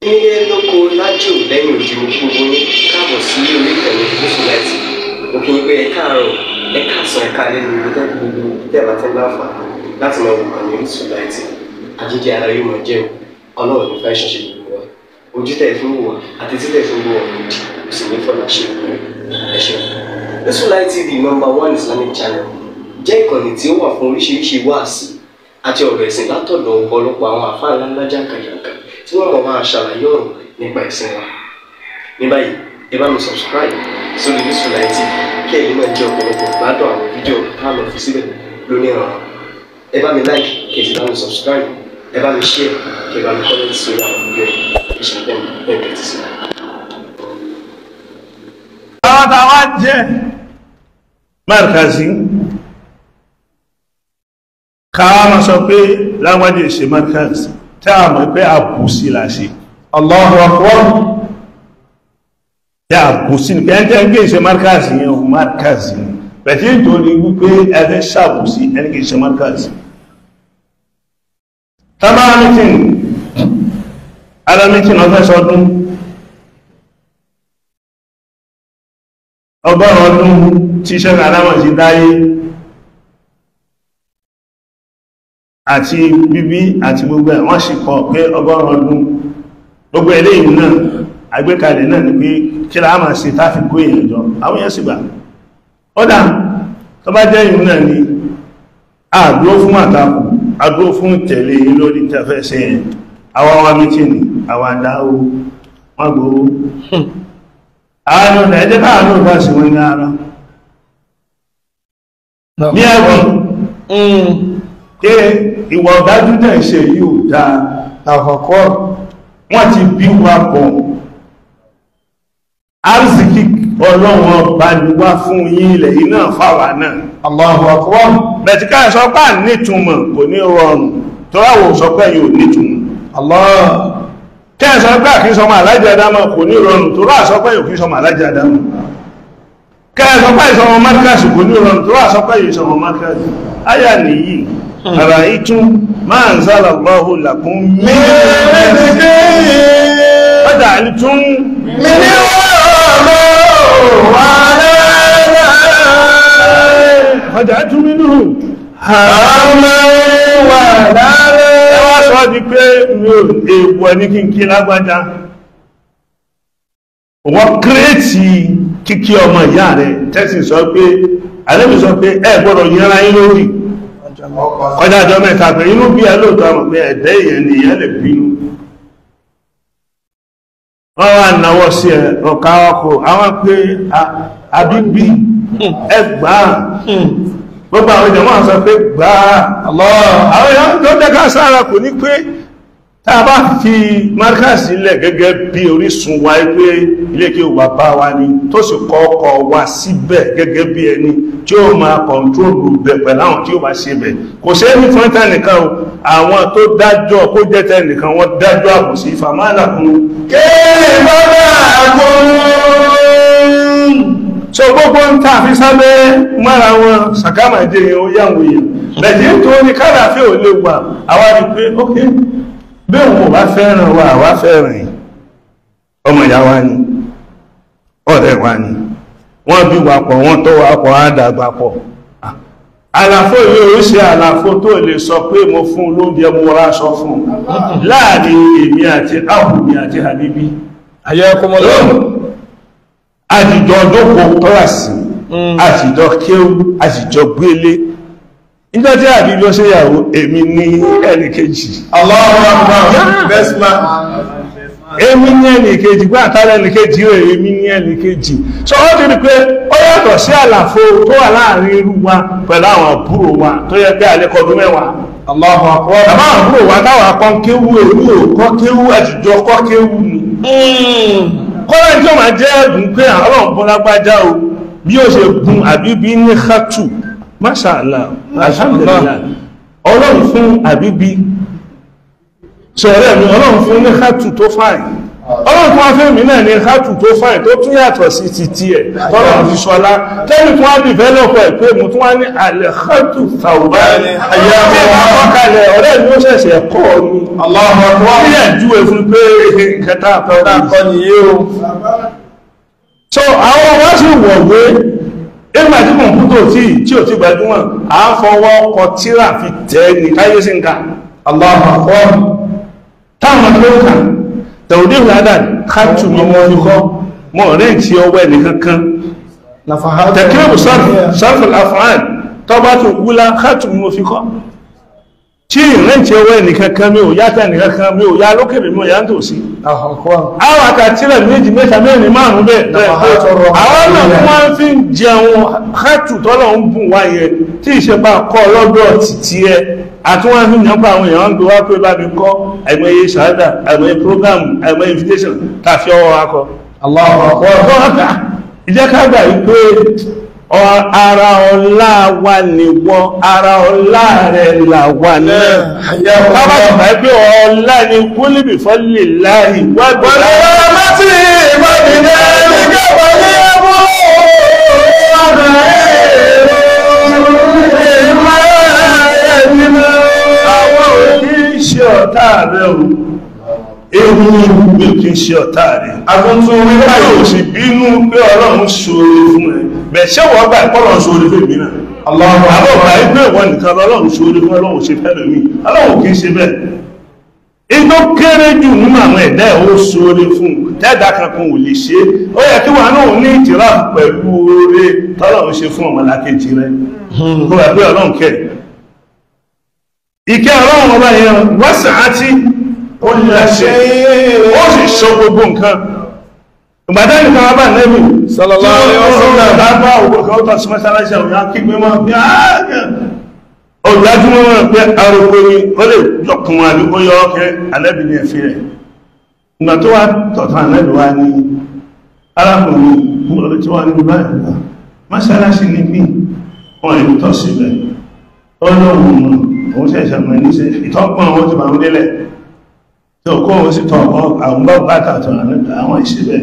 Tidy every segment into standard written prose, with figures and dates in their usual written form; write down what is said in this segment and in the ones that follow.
Ilé lóko lájò lẹ́yìn òjò gbogbo yín káàbọ̀ sí orí ìkànnì Orísun. Mo kí yín pé ẹ káàárọ̀, ẹ káàsán, ẹ káalẹ́ ní ibi tẹ́lẹ̀ gbogbo tẹ́lẹ̀ bá tẹ́lẹ̀ láǹfààní láti máa wo ìkànnì Orísun. Àjíjẹ ara yóò máa jẹun, Ọlọ́run ní fẹ́ ṣọṣẹ́ gbogbo wa. Ojú tẹ̀ fún wa àti títẹ̀ fún wa òdì, kò sì ní fọ́nà ṣe ẹ ṣeun. Orísun TV #1 Islamic channel jẹ́ ìkànnì tí ó wà fún oríṣiríṣi wáàsí àti ọ̀rọ̀ ẹ̀sìn látọ̀dọ̀ ọ̀pọ̀lọpọ̀ àwọn àfáà ńláńlá jàǹkàjàǹkà tí wọ́n mọ̀ máa ṣàlàyé ọ̀rọ̀ nípa ẹ̀sìn wa. Ní báyìí, ẹ bá mi subscribe sórí Orísun TV kí ẹ̀yin náà jẹ́ ọ̀pọ̀lọpọ̀ gbádùn àwọn fídíò tá a lọ fi síbẹ̀ lónìí ọ̀rọ̀. Ẹ bá mi like kí ẹ sì bá mi subscribe, ẹ bá mi share kí ẹ bá mi comment sórí àwọn fídíò ìṣẹ̀lẹ̀ ẹ̀ẹ́dẹ̀ ti sí. Àwọn táwa jẹ́ Markazi káwà máa sọ pé láwájú ìṣe Markazi tí a mọ̀ pé àbùsí láṣe. Allahu Akbar. Tí àbùsí ní kẹ́ẹ̀kẹ́ ń gbé ìṣe Markazi yẹn o Markazi ni. Bẹ̀tí nítorí wípé ẹgbẹ́ ṣàbùsí ẹni kìí ṣe Markazi. Tábà mítìn, alamítìn ọfẹ́ sọdún, ọgọ́rùn ọdún tí ṣẹ́gbà alámọ̀ sí dáyé àti bíbí àti gbogbo ẹ̀ wọ́n sì kọ̀ pé ọgọ́rùn ọdún gbogbo eléyìí náà àgbékalẹ̀ náà ni pé kí la máa ṣe táfi kó èèyàn jọ àwọn èèyàn sì gbà ó dá tó bá jẹ́ ìrìn náà ni àdúró fún àtakù àdúró fún tẹ̀lé lórí tẹ́fẹ́ ṣe ẹ̀ àwọn wa mítìnì àwọn àdáwó wọ́n gbowó àwọn ọ̀nà ẹjẹ́ káàánú bá sí wọn ní ara ní ẹ̀wọ̀n pé ìwà ọ̀dájú náà ṣe yíò dáa àkọ́kọ́ wọ́n ti bí wa pọ̀ arziki ọlọ́wọ́n bá ní wá fún yín ilẹ̀ iná fáwà náà Allahu Akbar bẹ̀tíká ìsọpá nítumọ̀ kò ní rọrùn tó ráwọ̀ sọpá yóò nítumọ̀ Allah kẹ́ẹ̀sọ́ pé àkí sọmọ alájẹ́ adámọ̀ kò ní rọrùn tó rá sọpẹ́ yóò kí sọmọ alájẹ́ adámọ̀ kẹ́ẹ̀sọ́ pé ìsọmọ Markazi kò ní rọrùn tó rá sọpẹ́ yóò sọmọ Markazi ayà nìyí ara ìtún máa ń zálà Allahu lakum ọjà ìtún ọjà ìtún nínú ẹwà sọ di pé èèwọ̀ ní kíkí lágbájá wọ́n kírètì kíkí ọmọ ìyá rẹ̀ tẹ́sì sọ pé alẹ́bì sọ pé ẹ gbọ́dọ̀ yẹra yín lórí kọjá àjọ mẹ́ta pé inú bí ẹ lóòtọ́ àmọ̀ pé ẹ̀dẹ́ èèyàn ni ìyẹn lè bínú wọ́n wá náwọ́ sí ẹ̀ ọ̀ká ọkọ̀ àwọn pé àbíbí ẹgbàá gbogbo àwọn ìjọmọ́ sọ pé gbàá àwọn èèyàn tó dẹ́ká sára kò ní pé tá a bá fi Markazi sílẹ̀ gẹ́gẹ́ bí orísun wa pé ilé kí o wà bá wa ní tó sì kọ́kọ́ wa síbẹ̀ gẹ́gẹ́ bí ẹni tí ó máa kọ̀ntrólù bẹ̀ pẹ̀lú àwọn tí ó bá ṣe bẹ̀ kò ṣe ní fún tẹ́nìkan o àwọn tó dájọ́ kó jẹ́ tẹ́nìkan wọ́n dájọ́ àbòsí fàmálà fún so gbogbo ń tàà fi sábẹ́ mara wọn sàkámà jẹ́ yẹn ó yàwó yẹn bẹ̀jẹ̀ tó ní kádàfẹ́ ò lè wà àwárí pé ókè bí òun bá fẹ́ràn wa àwá fẹ́ràn ọmọ ìyá wa ni ọ̀rẹ́ wa ni wọ́n bí wa pọ̀ wọ́n tó wa pọ̀ àdàgbà pọ̀ àlàfo yìí ó ṣe àlàfo tó lè sọ pé mo fún lóúnjẹ mo ráṣọ fún láàrin èmi àti áhùnmi àti Habibi ayẹ́kọmọlọ́ àjìjọ ọdọ́kọ̀ tọ́rasì àjìjọ kéwú àjìjọ gbélé nígbà tí àbí lọ sí ìyàwó èmi ní ẹnìkejì Allahu Akbar èmi ní ẹnìkejì gbá àtàrà ẹnìkejì rẹ̀ èmi ní ẹnìkejì so ó ti rí pé ó yàtọ̀ sí àlàfo tó wà láàrin irú wa pẹ̀lú àwọn àbúrò wa tó yẹ pé àlékọdún mẹ́wàá Allahu Akbar àmọ́ àbúrò wa táwà kọ́ kéwú èmi ò kọ́ kéwú àjìjọ kọ́ kéwú ni kọ́lá tí ó máa jẹ́ ẹ̀bùn pé Ọlọ́run bọ́ lágbájá o bí ó ṣe gun Àbíbí ní khatu Masha Allah alhamdulillah Ọlọ́run fún Àbíbí sọ̀rọ̀ mi Ọlọ́run fún ní khatu tó fàì ọlọ́run tó wá fẹ́ mi náà ní hátù tó fáìn tó tún yàtọ̀ sí ti tí ẹ̀ tọ́lọ̀ fi sọlá tẹ́lì tó wá dìvẹ́lọ́pọ̀ ẹ̀ pé mo tún wá ní alẹ́ hátù tàùbá kalẹ̀ ọ̀rẹ́ mi ó ṣẹ̀ṣẹ̀ kọ́ ni ní ẹ̀júwe fún pé kẹta àkọ́ nìyé o so àwọn wá sí wọ̀gbé ìgbà tí kọ̀mpútà tí ò ti gbajúmọ̀ à ń fọwọ́ kọ tíra fi tẹ́ ní káyé sí nǹkan táwọn tó kà tẹ̀wọ̀dé ìlàdà kàtù mi mọ́ ní kọ́ mọ́ rẹ̀ tí ọwọ́ ẹni kankan tẹ̀kílẹ̀bù sáfil afọ́án tọba tó gúlá kàtù mi mọ́ fi kọ́ tí rẹ̀ tí ọwọ́ ẹni kankan mi ò yátà ẹni kankan mi ò yá lókèrè mi ò yá ń tò sí àwọn àtàtílẹ̀ méjì mẹ́ta mẹ́rin márùn bẹ́ẹ̀ àwọn náà wọ́n fi ń jẹun kàtù tọ́lọ̀ ń bùn wáyẹ tí ìṣẹ́pá kọ́ lọ́dọ̀ títí ẹ àti wọ́n fi yànpá àwọn èèyàn ń gbé wá pé bá mi kọ́ àìmọye ṣàádà àìmọye program àìmọye invitation tàfi ọwọ́ akọ ìjẹ́kágbà wípé ara ọlá wa ni wọ́n ara ọlá rẹ̀ là wà náà kábàtà pé ọlá ni kúlìbì fọ́lì láì wọ́n ṣe ọ̀tá rẹ̀ o ewu gbé kí ṣe ọ̀tá rẹ̀ agbóntún wíwá yóò sì bínú pé ọlọ́run ṣoore fún ẹ bẹ̀ṣẹ́ wọ́n gbà ìpọ́lọ̀ ṣoore fún ìmìnà àbọ̀bà ẹgbẹ́ ìwọ̀n nìkan lọ́lọ́run ṣoore fún ọlọ́run ṣe fẹ́ lómi ọlọ́run kìí ṣe bẹ́ẹ̀ igbó kéré jù nínú àwọn ẹ̀dá ẹ̀ ó ṣoore fún tẹ́ẹ̀dá kankan ò lè ṣe ó yẹ kí wọn náà ní ìtìrá pẹ̀lú oore tọ́lọ́run ṣe fún ọmọlàkejì rẹ̀ kó wà pé ọlọ́run kẹ́ ìkẹ́ ọlọ́run ọba yẹn wọ́sàn àti ó lẹ́ṣẹ́ ó sì ṣọ́ gbogbo nǹkan ìgbàdá nìkan wá bá nẹ́bì sallallahu alaihi wasallam lábá ògbò kan ó tọ́ sí mẹ́sàlásí àwọn ya kí gbé mọ́ bí áàgẹ́ olùdájúmọ́ wọn pé arúgbó ni ó lè jọkùn àbí ó yọ ọkẹ́ anẹ́bì ní ẹ̀fí rẹ̀ ìgbà tó wá tọ̀tọ̀ anẹ́bì wá ní arákùnrin múlò tí wọ́n ní báyìí mẹ́sàlásí ní bí wọ́n ìlú tọ́ síbẹ̀ ọlọ́run òun ṣẹ̀ṣẹ̀ mọ̀ ní ìtọ́pọ̀ wọn ti máa ń délẹ̀ tí ó kó òun sì tọ́ àwọn bá bàtà tó àwọn ìṣẹ́bẹ̀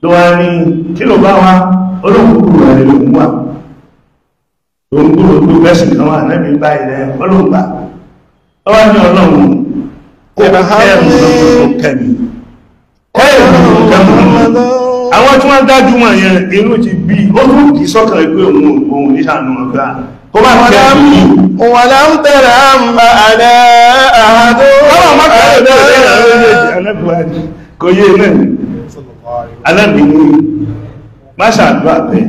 ló wá ní kí ló bá wá olóòkúrò rẹ̀ ló ń wà ló ń gbúrò tó bẹ́sì kan wà nẹ́bí báyìí rẹ̀ olóògbà ó wá ní ọlọ́run kó kẹ́mi àwọn tí wọ́n dájú wọn yẹn inú ti bí ó tún kì í sọ́kàn pé òun ní sàánú ọgbà ولم تر أنبأنا أحد kò yé náà alábìnrin má ṣàdúrà bẹ́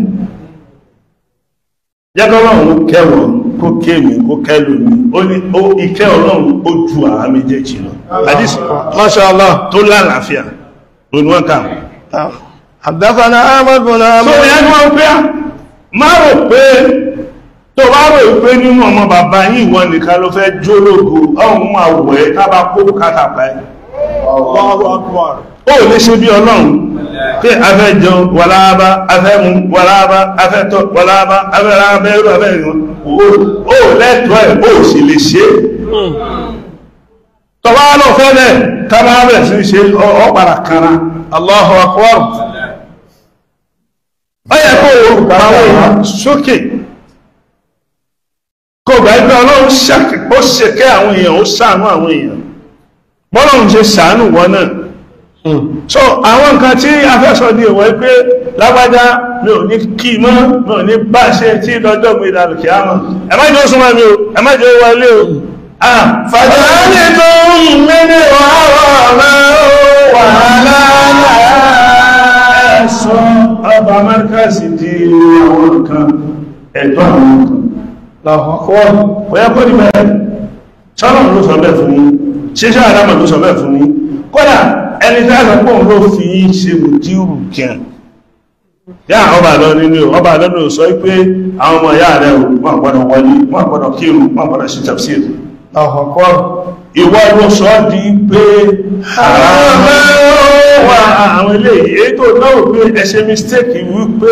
jẹ́gọ́lọ́run kẹwọ̀ kó kéèmì kó kẹ́lòmí ó ìkẹ́ ọlọ́run ó ju àwọn méjèèjì lọ àdísì Masha Allah tó lálàáfíà lónìí ká حدثنا أحمد بن so yẹn wọ́n pé má rò pé tó bá rò pé nínú ọmọ bàbá yìí wọ́n nìkan ló fẹ́ jólógo ọ̀hún máa wọ̀ ẹ́ ká bá kó kátàpá ẹ́ ó lè ṣe bí ọlọ́run pé afẹ́ jẹun wàlábá afẹ́ mú wàlábá afẹ́ tọ́ wàlábá afẹ́ rábẹ́ irú afẹ́ ìrìn ó lẹ́tọ́ ẹ̀ ó sì lè ṣe tọba lọ fẹ́ lẹ́ tàbá bẹ̀ sí ṣe ọ̀pàdà kanra Allahu Akbar ó yẹ kó o pàwọ́ sókè kò gbà ẹgbẹ́ ọlọ́run ó ṣèkẹ́ àwọn èèyàn ó ṣàánú àwọn èèyàn bọ́lọ́run ṣe ṣàánú wọn náà so àwọn nǹkan tí a fẹ́ sọ ní ìwọ̀n pé lágbájá mi ò ní kí mọ́ mi ò ní bá ṣe tí lọ́jọ́ mi ìdàlù kìí àmọ́ ẹ má jẹ́ ó súnmọ́ mi o ẹ má jẹ́ ó wọlé o fàjọ́lì tó ń mẹ́lẹ̀ wàhálà ẹ̀sọ́ ọba amẹ́ríkàsì di àwọn nǹkan ẹ̀tọ́ àwọn nǹkan láwọ́kọ́ ọ̀yá kó ní bẹ́ẹ̀ sọ́nà ló sọ bẹ́ẹ̀ fún yín ṣíṣẹ́ àdámà ló sọ bẹ́ẹ̀ fún yín kódà ẹni tí a sọ pọ̀ ló fi yín ṣe mùdírù kìí yá ọba lọ nínú ọba lọ́nà sọ pé àwọn ọmọ ìyá rẹ̀ wọ́n gbọ́dọ̀ wọlé wọ́n gbọ́dọ̀ kírun wọ́n gbọ́dọ̀ sí tafsir láwọ́kọ́ ìwọ ló sọ di pé àwọn ilé èyí tó náà pé ẹ ṣe mistake wípé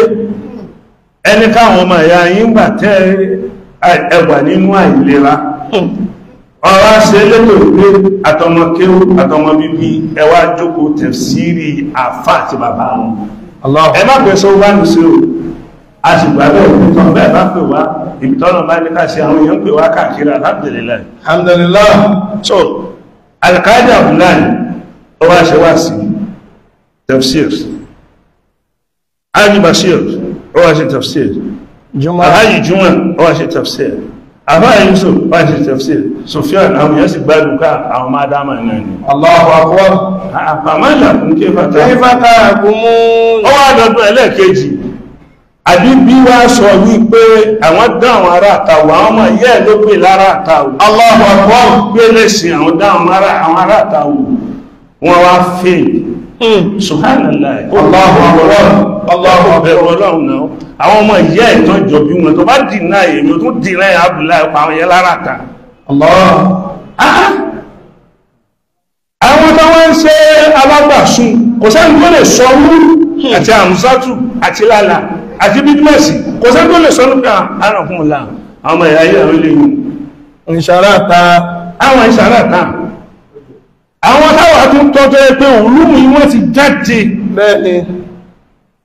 ẹni káwọn ọmọ ìyá yín gbà tẹ́ ẹwà nínú àìlera ọ̀rọ̀ ṣe létò pé àtọmọ kéwú àtọmọ bíbí ẹwà jókòó tẹ̀fsírì àfà àti bàbá wọn ẹ má pẹ́ sọ wá ní sí o a sì gbà bẹ́ẹ̀ òkútọ̀ bẹ́ẹ̀ bá pè wá ìbítọ́nà bá ní káṣí àwọn èèyàn pè wá káàkiri alhamdulillah alhamdulillah. so alkaida abdullahi ó wá ṣe wá sí tafsir Haji Bashir ó wá ṣe tafsir Alhaji Juma ó wá ṣe tafsir Àbá Yusuf ó wá ṣe tafsir Sufyan àwọn èèyàn sì gbádùn ká àwọn máa dáma náà ni Allahu akbar. àpàmọ́lá fún kéfàtà Kéfàtà kúmú. ó wá dọ̀dún ẹlẹ́ẹ̀kejì àbí bí wá sọ wípé àwọn dá àwọn ará àtàwọ̀ àwọn ọmọ ìyá ẹ̀ ló pè lára àtàwọ̀ Allahu akbar. pé lẹ́sìn àwọn dá àwọn ará àtàwọ̀ wọn wá fèè subhanallah Allahu akbar. Allahu akbar. bẹ̀rù ọlọ́run náà àwọn ọmọ ìyá ẹ̀ tán jọ bí wọn tó bá dìnnà èmi tó dìnnà Abdullahi pa àwọn yẹn lára àtà àwọn tó wọ́n ń ṣe alágbàsún kò sẹ́ni tó lè sọ wú àti àmúsátù àti lálà àti bídímẹ̀sì kò sẹ́ni tó lè sọ nípa àrùnkúnmùlá àwọn ọmọ ìyá yìí àwọn ilé yìí ìṣàràtà. àwọn ìṣàràtà àwọn táwà tún tọ́jọ́ pé olúmù wọ́n ti jáde bẹ́ẹ̀ni.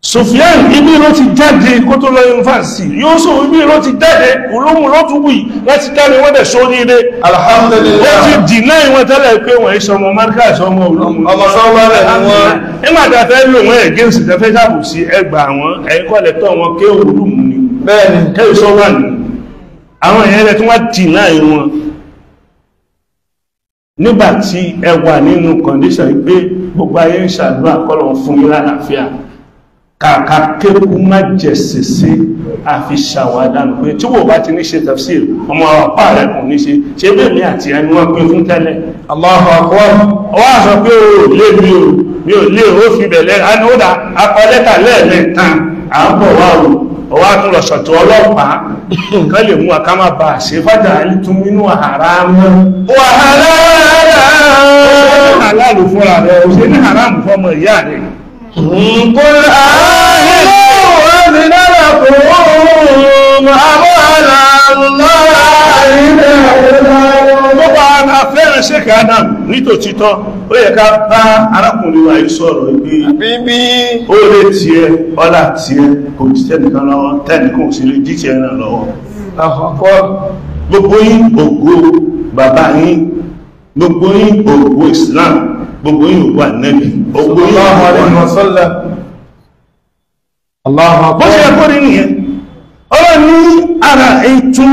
Sufyan ibi ló ti jáde kó tó lọ yunifásitì yóò sọ ibi ló ti jáde olóhun ló tún wùí láti jáde wọ́n dẹ̀ sórí ilé alhamdulillah. ó ti dìná ìwọ̀n tẹ́lẹ̀ pé wọ́n ìṣọmọ marka ìṣọmọ olóhun ọmọ sọ́wọ́ rẹ̀ ni wọ́n. nígbàtà fẹ́ lò wọ́n against tẹ́fẹ́ sáàbù sí ẹgbà àwọn ẹ̀yìn kọ́lẹ̀tọ́ wọn ké olóhun ni bẹ́ẹ̀ni. kẹ́ ìṣọ́wà ní àwọn èèyàn rẹ̀ tí wọ́n dìná ìwọ̀n nígbàtí ẹ wà nínú condition pé gbogbo ayé ń ṣàdúrà kọ́lọ̀ fún yín lálàáfíà kàkà kékù má jẹ sèse àfi ṣàwádánù pé tí wò bá ti ní ṣe tafsir ọmọ àpá rẹ̀ kùn ní ṣe bẹ́ẹ̀ ní àti ẹni wọ́n pín fún tẹ́lẹ̀ Allahu akbar. ọwọ́ àṣọ pé o lè mi ò lè ó fi bẹ̀lẹ̀ anúdà akọlẹ́tà lẹ́ẹ̀mẹ́tàn à ń bọ̀ wá o ọwọ́ àtún lọ sọ̀tọ̀ ọlọ́pàá kan lè mú àkámà bá ṣe fàjà tún nínú haramu wàhálà. halal fúnra rẹ̀ o ṣe ní haramu fọmọ ìyá rẹ̀ قل آمنوا وأذن لكم أموال الله. Gbogbo ara fẹ́ràn ṣékà Adam nítòtítọ́, ó yẹ ká bá arákùnrin wa yìí sọ̀rọ̀ ibi Bíbí. ó lè tí ẹ, ọlá tí ẹ, kò jí tẹ́nìkan lọ́wọ́, tẹ́nìkan sí lè jí tí ẹ náà lọ́wọ́. Àkọ́kọ́. Gbogbo yín ògo bàbá yín, gbogbo yín ògo Islam, gbogbo yín ògo Ànábì, ògo yín Allahu alayhi wa sallam. Allahu akbar. bó ṣe ẹkọ́ rí nìyẹn ọlọ́ ní ara ètò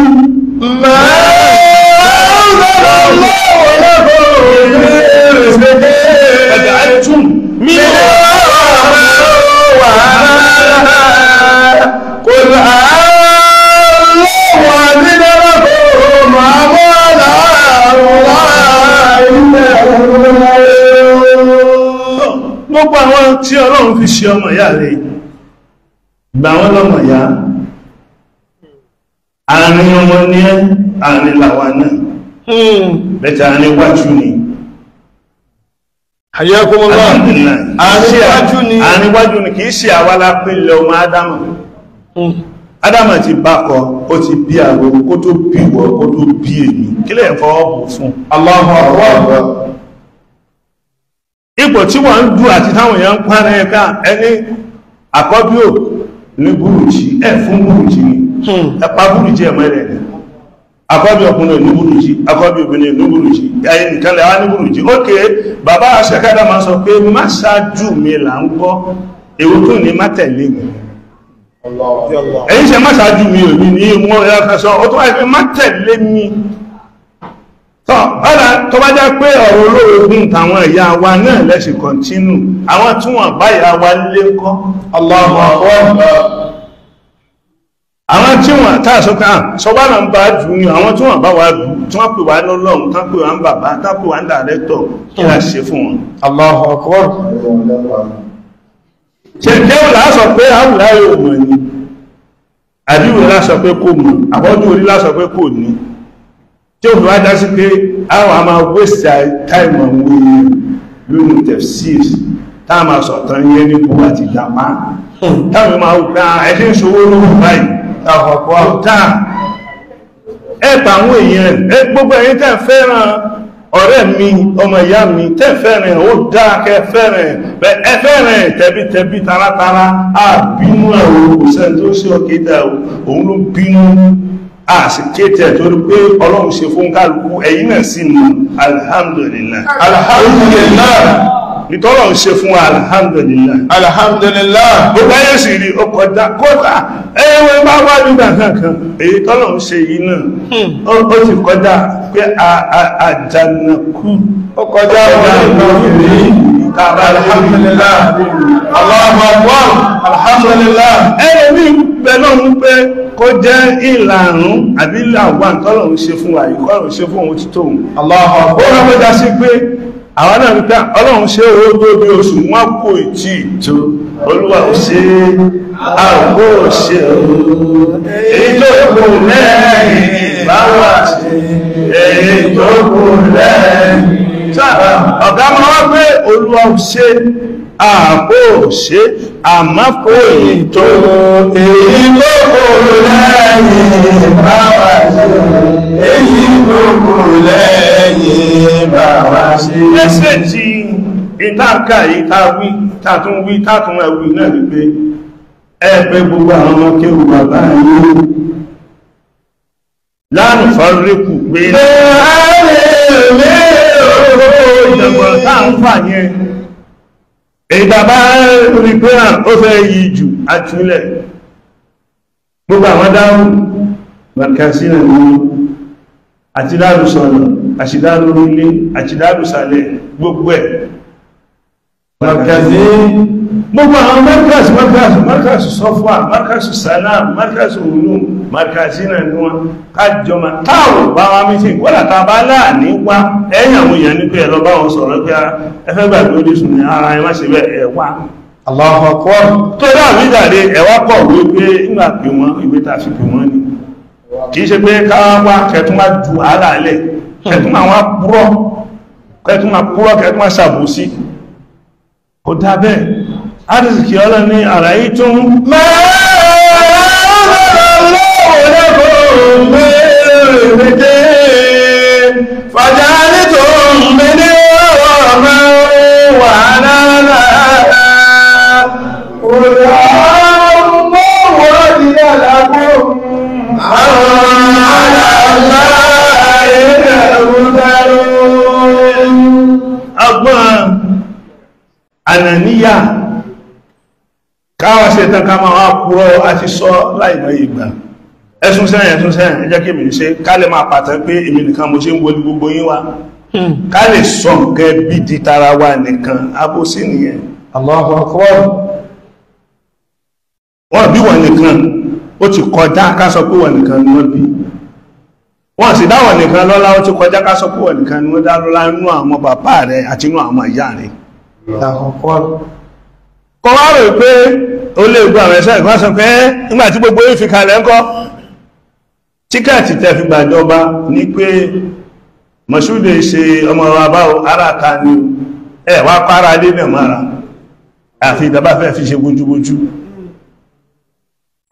gbogbo àwọn tí Ọlọ́run fi ṣe ọmọ ìyá rẹ̀ gbà wọ́n lọ́mọ ìyá àárín ọmọ ní ẹ́ àárín làwà náà bẹ̀tẹ̀ àárín wájú ni Hayyakumullah. àárín wájú ni kìí ṣe àwálá pínlẹ̀ ọmọ Ádámà Ádámà ti bákọ ó ti bí àwọ̀ kó tó bí wọ́ kó tó bí èyí kílẹ̀ fọwọ́bù fún Allahu akbar. ipò tí wọ́n ń dù àti táwọn èèyàn ń pàrẹ ẹ̀ká ẹni àkọ́bí ò ní búrùjí ẹ̀ fún búrùjí ni ẹpa búrùjí ẹ̀mọ́ rẹ̀ ni àkọ́bí ọkùnrin ní búrùjí àkọ́bí obìnrin ní búrùjí ẹ̀yìn nìkan lẹ́wà ní búrùjí ókè bàbá aṣẹ́kádà máa sọ pé má ṣáájú mi là ń gbọ́ èwo tó ní má tẹ̀lé mi ẹ̀yìn ṣe má ṣáájú mi ò ní ní wọ́n ẹ̀kẹ́sọ ó tó wáyé pé má tẹ̀lé mi ọ̀rá tó bá jẹ́ pé ọ̀rọ̀ olóògùn tàwọn ìyá wa náà lẹ́ṣì kọ̀ntínú àwọn tí wọ́n bá ìyá wa lé kọ́ Allahu akbar. àwọn tí wọ́n tàṣọ́ká sọ́bánà ń bá jù ní àwọn tí wọ́n bá wà jù tí wọ́n pè wá lọ́lọ́run tán pè wá ń bàbá tán pè wá ń dàrẹ́tọ̀ kí a ṣe fún wọn Allahu akbar. ṣe jẹ́ lásọ pé àwùlá yóò mọ̀ ní àdíwò lásọ pé kò mọ̀ àbọ́jú orí lásọ pé kò ní tí ó fi wá dá sí pé àwọn a máa waste time àwọn èèyàn lórí tefsir táà máa sọ̀tàn yẹn ní bó àti ìjàpá táwọn máa wù pé ẹ̀ṣẹ́ ìṣòwò lówó báyìí táà ẹ̀pà àwọn èèyàn gbogbo ẹ̀yin tẹ́ fẹ́ràn ọ̀rẹ́ mi ọmọ ìyá mi tẹ́ fẹ́ràn ó dáa kẹ́ fẹ́ràn ẹ fẹ́ràn tẹ̀bítẹ̀bí taratara àbínú ẹ̀wọ̀ òṣèlú tó ṣe ọ̀kéta òun ló bínú àṣìkétẹ̀ torí pé ọlọ́run ṣe fún kálukú ẹ̀yin náà sí ní alhamdulillah alhamdulillah ìtọ́lọ̀ ń ṣe fún alhamdulillah alhamdulillah gbogbo ayé sì rí ọkọ̀dá kọ́ta ẹwẹ́ bá wá nígbà kankan èyí tọ́lọ̀ ń ṣe yìí náà ó ti kọjá pé àjànàkú ọkọjá alhamdulillah Allahu akbar alhamdulillah ẹ̀rọ ní bẹ̀lọ́ ń pé kó jẹ́ ìlànà àbí làwọn tọ́lọ̀ ń ṣe fún wa ìkọ́lọ̀ ń ṣe fún òun títò Allahu akbar ó rọ́pẹ́já sí pé àwọn náà wípé ọlọ́run ṣe owó tó bí oṣù wọ́n kò tí tó olúwa ò ṣe àgbò ṣe èyí tó kù lẹ́yìn báwà ṣe èyí tó kù lẹ́yìn ọ̀gá máa wá pé olúwa ò ṣe àgbò ṣe àmákò èyí tó kù lẹ́yìn báwà ṣe èyí tó kù lẹ́yìn báwà ṣe ẹsẹ̀ tí ìtàkà ìtàwí tàtún wí tàtún ẹwì náà ní pé ẹgbẹ́ gbogbo àwọn ọmọ kéwù bàbá yìí lánà fọ́ríkù pé ìjọ̀gbọ̀n táà ń fà yẹn ìdàbá rí pé ó fẹ́ yí jù àtúlẹ̀ gbogbo àwọn dáhùn markasina ní àti dáàrù sọ̀rọ̀ àṣìdáàrù orílé àṣìdáàrù sàlẹ̀ gbogbo ẹ̀ markasi gbogbo àwọn markasi sọ́fà markasi salam markasi olú markasina ní wọn kájọmá táwọn bá wá mítí wọ́n tàbá láàní wá ẹ̀yìn àwọn èèyàn ní pé ẹ̀lọ bá wọn sọ̀rọ̀ pé ẹfẹ́ gbàgbé orísun ní ara ẹmá ṣe bẹ́ ẹ̀wà Allahu akbar tó dáàbí jáde ẹ̀wà pọ̀ wípé ìgbà pè wọ́n ìwé tàfi pè wọ́n ni kìí ṣe pé káwàá kẹtún máa ju àálàálẹ̀ kẹtún máa wọ́n púrọ́ kẹtún máa ṣàbòsí kò dábẹ́ àdìsìkì ọlọ́ ní àrà yìí tún ànàníyà káwà ṣe tán ká máa wá púrọ́ àti sọ láìmọ̀ ìgbà ẹ̀sùn sẹ́yìn ẹjẹ́ kí èmì ṣe ká lè máa pàtẹ́ pé èmì nìkan mo ṣe ń wọlé gbogbo yín wá ká lè sọ nǹkan bí di tara wa nìkan abósí nìyẹn Allahu akbar wọ́n bí wọ́n nìkan ó ti kọjá ká sọ pé wọ́n nìkan ni wọ́n bí wọ́n sì dáwọ̀ nìkan lọ́lá ó ti kọjá ká sọ pé wọ́n nìkan ni wọ́n dá lọ́lá nínú àwọn bàbá rẹ̀ àti nínú àwọn ìyá rẹ̀ kọ wá rò pé ó lè gbọ́ àwọn ẹ̀ṣẹ́ ìgbọ́n sọ pé nígbàtí gbogbo yìí fi kalẹ̀ ńkọ́ tíkẹ́ẹ̀tì tẹ́ fi gbàjọba ní pé Mọ̀ṣúdè ṣe ọmọ àbáwò ara ta ní ẹ̀wà pàrà lé náà mara àfi ìdàbà fẹ́ fi ṣe bójúbójú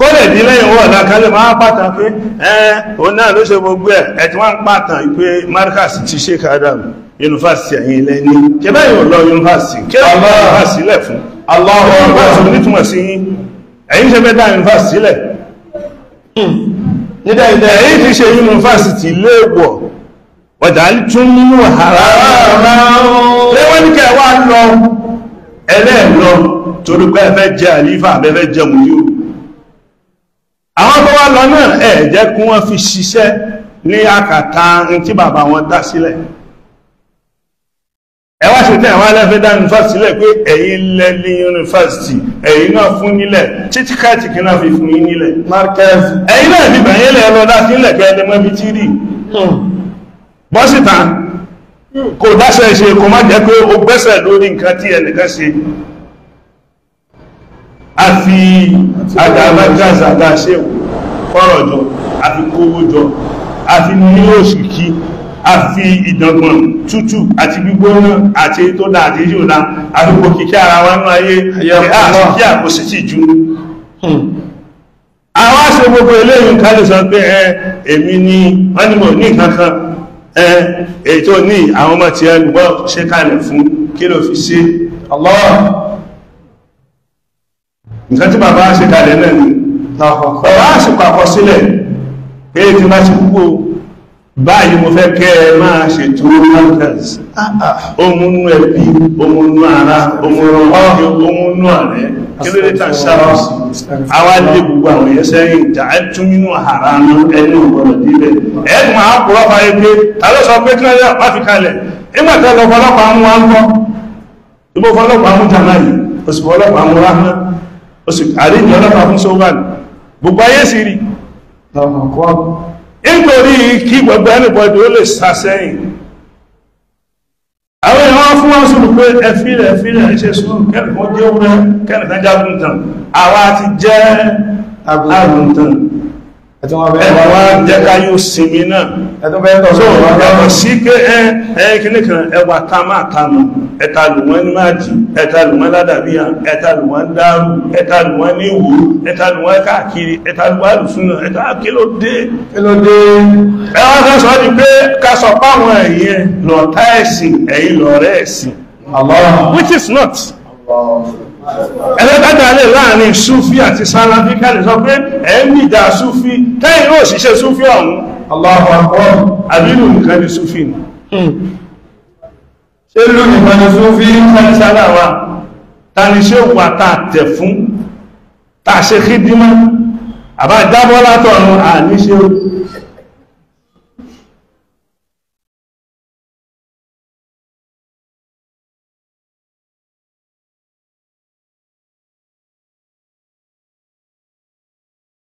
kó lè dí lẹ́yìn wọ́n lákálẹ̀ máa pàtàn pé òun náà ló ṣe gbogbo ẹ̀ tí wọ́n ń pàtàn pé Markaz ti ṣe kádàmù yunifásitì ẹ̀yìn ilẹ̀ ní kẹbẹ́ yóò lọ yunifásitì kẹbẹ́ yunifásitì lẹ̀ fún Allahu Akbar nítúmọ̀ sí ẹ̀yìn ṣe bẹ́dá yunifásitì lẹ̀ ẹ̀yìn ti ṣe yunifásitì léèwọ̀ ọjà tún nínú àrá lẹ́wọ́n ní kẹwàá lọ ẹlẹ́ẹ̀lọ torí pé ẹfẹ́ jẹ́ àlífà abẹ́fẹ́ jẹ́ mùdíò àwọn tó wá lọ náà ẹ̀ jẹ́ kí wọ́n fi ṣiṣẹ́ ní àkàtà tí bàbá wọn dá sílẹ̀ ẹwà ṣe tẹ́ àwọn alẹ́fẹ́ dá yunifásitì sílẹ̀ pé ẹ̀yin lẹ́lí yunifásitì ẹ̀yin náà fún nílẹ̀ títí káàtì kí náà fi fún yín nílẹ̀ ẹ̀yin náà bí bẹ̀yìn lẹ́ lọ dá sílẹ̀ kẹ́ẹ̀dẹ́mọ́ bí tí rí bọ́sìtà kò dáṣẹ́ ṣe kò má jẹ́ pé ó gbẹ́sẹ̀ lórí nǹkan tí ẹnìkan ṣe a fi àdàmájáza ṣe kọ́rọ̀ jọ a fi kówó jọ a fi ní òṣìkí a fi ìdàngbọ̀n tútù àti gbígbóná àti tó dá àti yíò dá a fi kò kìkí ara wa ní ayé àti àkóṣì tí jù àwọn àṣẹ gbogbo eléyìn ká lè sọ pé èmi ni wọ́n ní mo ní kankan ètò ní àwọn ọmọ tí ẹnu wọ́n ṣe kalẹ̀ fún kí ló fi ṣe Allah nǹkan tí bàbá ṣe kalẹ̀ náà ni bàbá àṣìkò àkọsílẹ̀ pé tí bá ti kúkú báyìí mo fẹ́ kẹ́ ẹ máa ṣètò markaz ohun ẹbí ohun ara ohun ààrẹ kí ló dé tàn sáàrùsì àwa lè gbogbo àwọn èèyàn sẹ́yìn ìjà ẹ̀tún nínú àrà ẹni ògbọ́nà dílẹ̀ ẹ̀ẹ́dùn máa pọ̀ ọ̀pá ẹgbẹ́ tàbí sọ pé kílẹ̀ yà pàfi kalẹ̀ ìgbàtẹ́ lọ fọlọ́pàá mú wa ń kọ́ ìbò fọlọ́pàá mú jamani òsì fọlọ́pàá mú rahman òsì àríjì ọlọ́pàá fún sọ́wọ́n gbogbo ayé sì rí nítorí kí gbogbo ẹnìbọ̀dì ó lè sàsẹ́yìn àwọn èèyàn fún wọn sùúrù pé ẹfílẹ̀ ṣe sùúrù kẹ́nìkan jẹ́ òwúrẹ́ kẹ́nìkan jágúntàn àwa ti jẹ́ àgùntàn ẹwà jẹ́ ká yóò sinmi náà ẹ̀wọ̀ sí pé kìnnìkan ẹwà tamá ẹ̀ta lù wọ́n ní máàjì ẹ̀ta lù wọ́n ládàbíyà ẹ̀ta lù wọ́n dárú ẹ̀ta lù wọ́n ní ìwò ẹ̀ta lù wọ́n káàkiri ẹ̀ta lù wọ́n lùsúnà ẹ̀ta kílódé ẹwà kan sọ ní pé ká sọ páwọn ẹ̀yìn lọ̀tá ẹ̀sìn ẹ̀yìn lọ̀rẹ́ ẹ̀sìn which is not ẹlẹ́gbẹ́gbẹ́ láàrin súfí àti sálàfí kálẹ̀ sọ pé ẹ̀mí ìdá súfí tẹ́yìn ó ṣiṣẹ́ súfí ọ̀hún Allahu Akbar àbílù nìkan ni súfí ni ṣe lú nìkan ni súfí tẹ́lẹ̀ sálàwà tàní ṣe wà tàà tẹ̀ fún tàà ṣe kídímọ́ àbá jábọ́ látọ̀run àníṣe